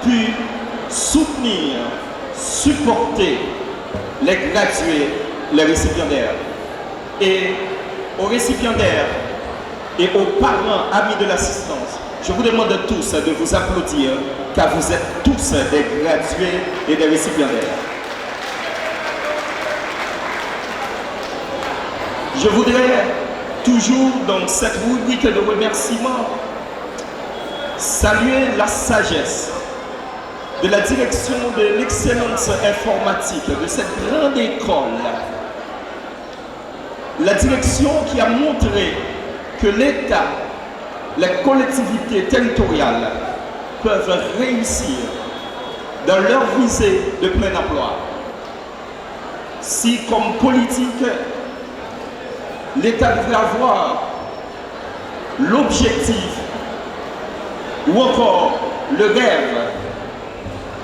pu soutenir, supporter les gradués, les récipiendaires. Et aux récipiendaires et aux parents, amis de l'assistance, je vous demande tous de vous applaudir, car vous êtes tous des gradués et des récipiendaires. Je voudrais toujours dans cette rubrique de remerciements saluer la sagesse de la direction de l'excellence informatique de cette grande école. La direction qui a montré que l'État, les collectivités territoriales peuvent réussir dans leur visée de plein emploi. Si comme politique, l'État devrait avoir l'objectif ou encore le rêve,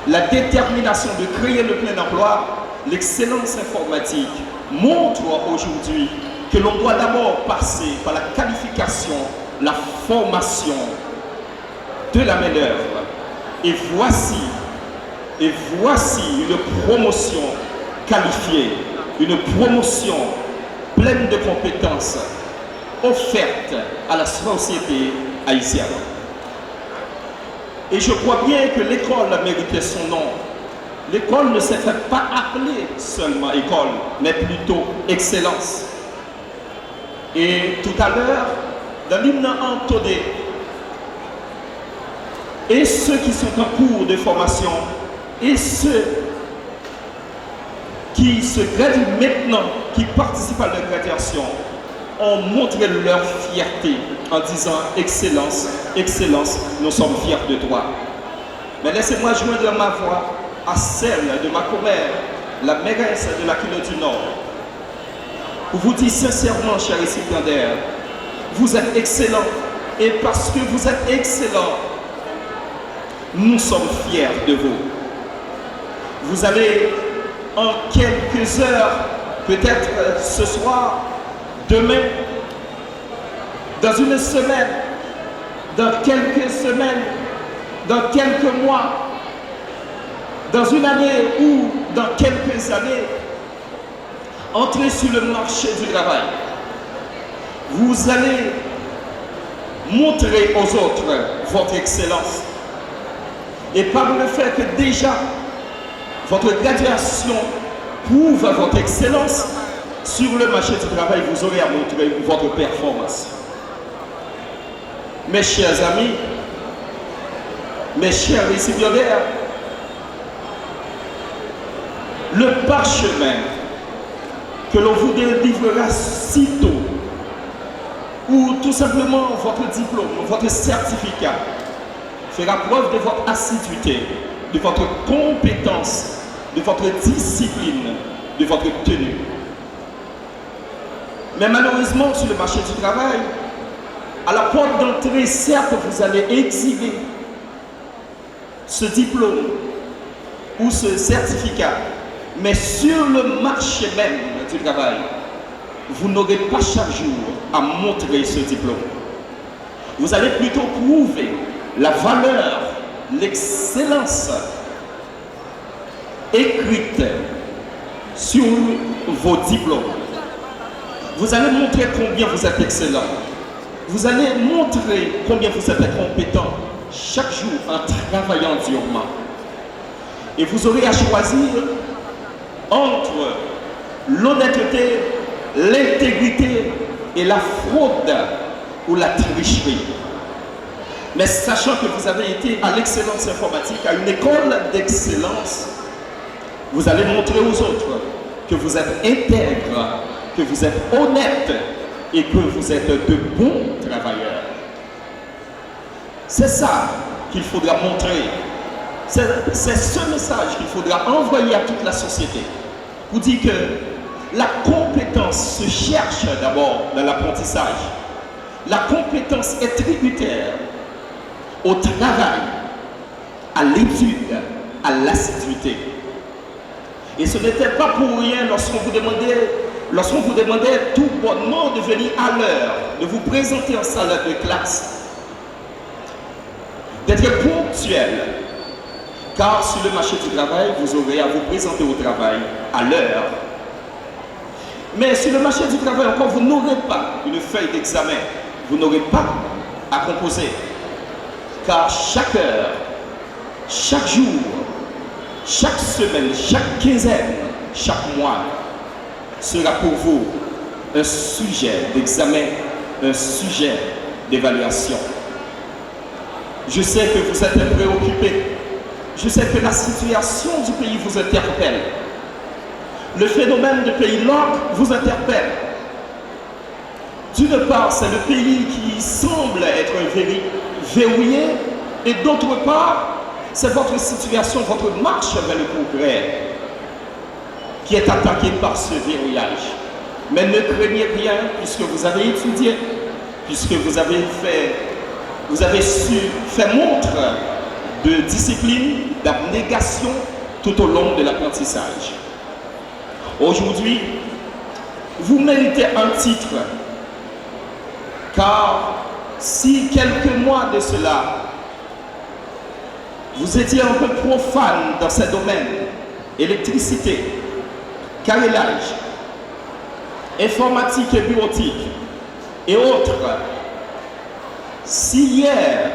la détermination de créer le plein emploi, l'excellence informatique montre aujourd'hui que l'on doit d'abord passer par la qualification, la formation de la main-d'œuvre. Et voici une promotion qualifiée, une promotion pleine de compétences offerte à la société haïtienne. Et je crois bien que l'école méritait son nom. L'école ne s'est pas appelée seulement école, mais plutôt excellence. Et tout à l'heure, dans l'hymne entonné, et ceux qui sont en cours de formation, et ceux qui se graduent maintenant, qui participent à leur graduation, ont montré leur fierté en disant « Excellence, Excellence, nous sommes fiers de toi ». Mais laissez-moi joindre ma voix à celle de ma commère, la mairesse de la Culotte du Nord, pour vous dire sincèrement, chers récipiendaires, vous êtes excellents, et parce que vous êtes excellents, nous sommes fiers de vous. Vous allez en quelques heures, peut-être ce soir, demain, dans une semaine, dans quelques semaines, dans quelques mois, dans une année ou dans quelques années, entrer sur le marché du travail. Vous allez montrer aux autres votre excellence. Et par le fait que déjà votre graduation prouve votre excellence, sur le marché du travail, vous aurez à montrer votre performance. Mes chers amis, mes chers récipiendaires, le parchemin que l'on vous délivrera sitôt, ou tout simplement votre diplôme, votre certificat, fera preuve de votre assiduité, de votre compétence, de votre discipline, de votre tenue. Mais malheureusement, sur le marché du travail, à la porte d'entrée, certes, vous allez exhiber ce diplôme ou ce certificat, mais sur le marché même du travail, vous n'aurez pas chaque jour à montrer ce diplôme. Vous allez plutôt prouver la valeur, l'excellence écrite sur vos diplômes. Vous allez montrer combien vous êtes excellent. Vous allez montrer combien vous êtes compétent chaque jour en travaillant durement. Et vous aurez à choisir entre l'honnêteté, l'intégrité et la fraude ou la tricherie. Mais sachant que vous avez été à l'excellence informatique, à une école d'excellence, vous allez montrer aux autres que vous êtes intègre, que vous êtes honnête et que vous êtes de bons travailleurs. C'est ça qu'il faudra montrer. C'est ce message qu'il faudra envoyer à toute la société pour dire que la compétence se cherche d'abord dans l'apprentissage. La compétence est tributaire au travail, à l'étude, à l'assiduité. Et ce n'était pas pour rien lorsqu'on vous demandait tout bonnement de venir à l'heure, de vous présenter en salle de classe, d'être ponctuel, Car sur le marché du travail, vous aurez à vous présenter au travail à l'heure. Mais sur le marché du travail, encore, vous n'aurez pas une feuille d'examen. Vous n'aurez pas à composer. Car chaque heure, chaque jour, chaque semaine, chaque quinzaine, chaque mois sera pour vous un sujet d'examen, un sujet d'évaluation. Je sais que vous êtes préoccupés. Je sais que la situation du pays vous interpelle. Le phénomène de pays l'autre vous interpelle. D'une part, c'est le pays qui semble être verrouillé, et d'autre part, c'est votre situation, votre marche vers le progrès qui est attaquée par ce verrouillage. Mais ne craignez rien, puisque vous avez étudié, puisque vous avez su faire montre de discipline, d'abnégation tout au long de l'apprentissage. Aujourd'hui, vous méritez un titre, car si quelques mois de cela, vous étiez un peu profane dans ces domaines, électricité, carrelage, informatique et bureautique et autres, si hier,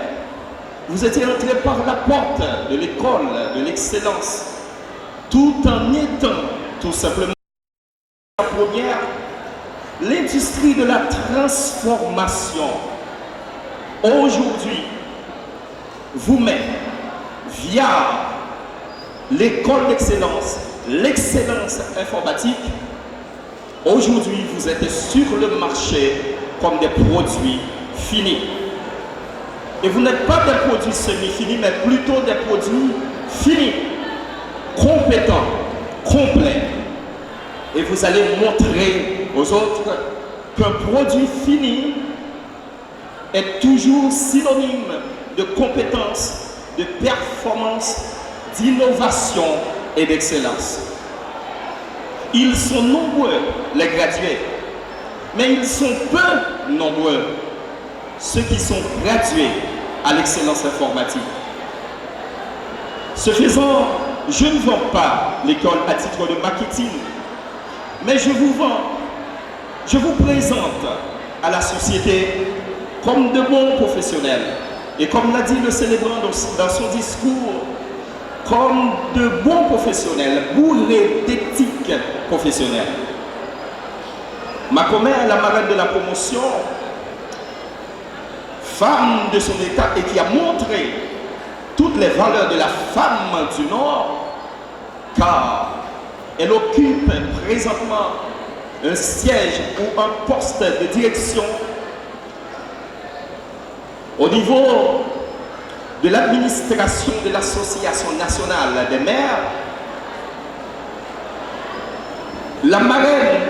vous étiez entré par la porte de l'école de l'excellence, tout en étant tout simplement la première, l'industrie de la transformation, aujourd'hui, vous met via l'école d'excellence, l'excellence informatique, aujourd'hui, vous êtes sur le marché comme des produits finis. Et vous n'êtes pas des produits semi-finis, mais plutôt des produits finis, compétents, complets. Et vous allez montrer aux autres qu'un produit fini est toujours synonyme de compétence, de performance, d'innovation et d'excellence. Ils sont nombreux, les gradués, mais ils sont peu nombreux, ceux qui sont gradués à l'excellence informatique. Ce faisant, je ne vends pas l'école à titre de marketing, mais je vous présente à la société comme de bons professionnels. Et comme l'a dit le célébrant dans son discours, comme de bons professionnels, bourrés d'éthique professionnelle. Ma commère, la marraine de la promotion, femme de son état et qui a montré toutes les valeurs de la femme du Nord, car elle occupe présentement un siège ou un poste de direction au niveau de l'administration de l'Association nationale des maires. La marraine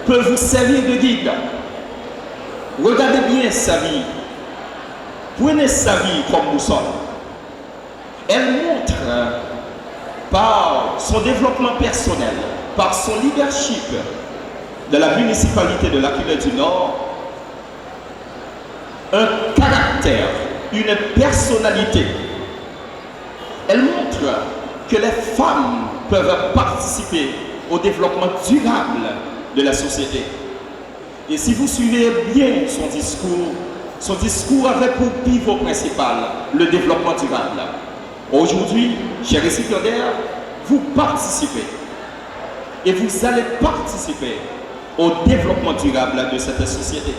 peut vous servir de guide. Regardez bien sa vie. Prenez sa vie comme boussole. Elle montre par son développement personnel, par son leadership de la municipalité de l'Aquilée du Nord, un caractère, une personnalité. Elle montre que les femmes peuvent participer au développement durable de la société. Et si vous suivez bien son discours avait pour pivot principal le développement durable. Aujourd'hui, chers récipiendaires, vous participez et vous allez participer au développement durable de cette société.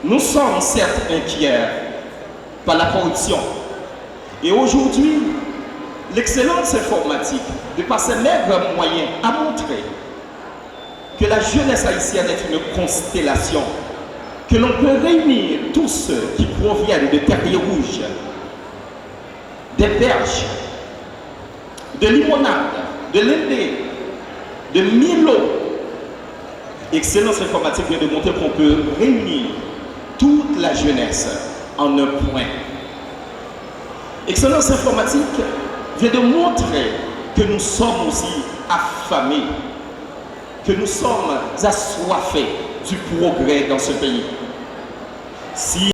Nous sommes certes inquiets par la corruption. Et aujourd'hui, l'excellence informatique, de par ses maigres moyens, a montré que la jeunesse haïtienne est une constellation, que l'on peut réunir tous ceux qui proviennent de Terriers Rouges, des Perches, de Limonade, de Lindé, de Milo. Excellence informatique vient de montrer qu'on peut réunir toute la jeunesse en un point. Excellence informatique vient de montrer que nous sommes aussi affamés, que nous sommes assoiffés du progrès dans ce pays. Si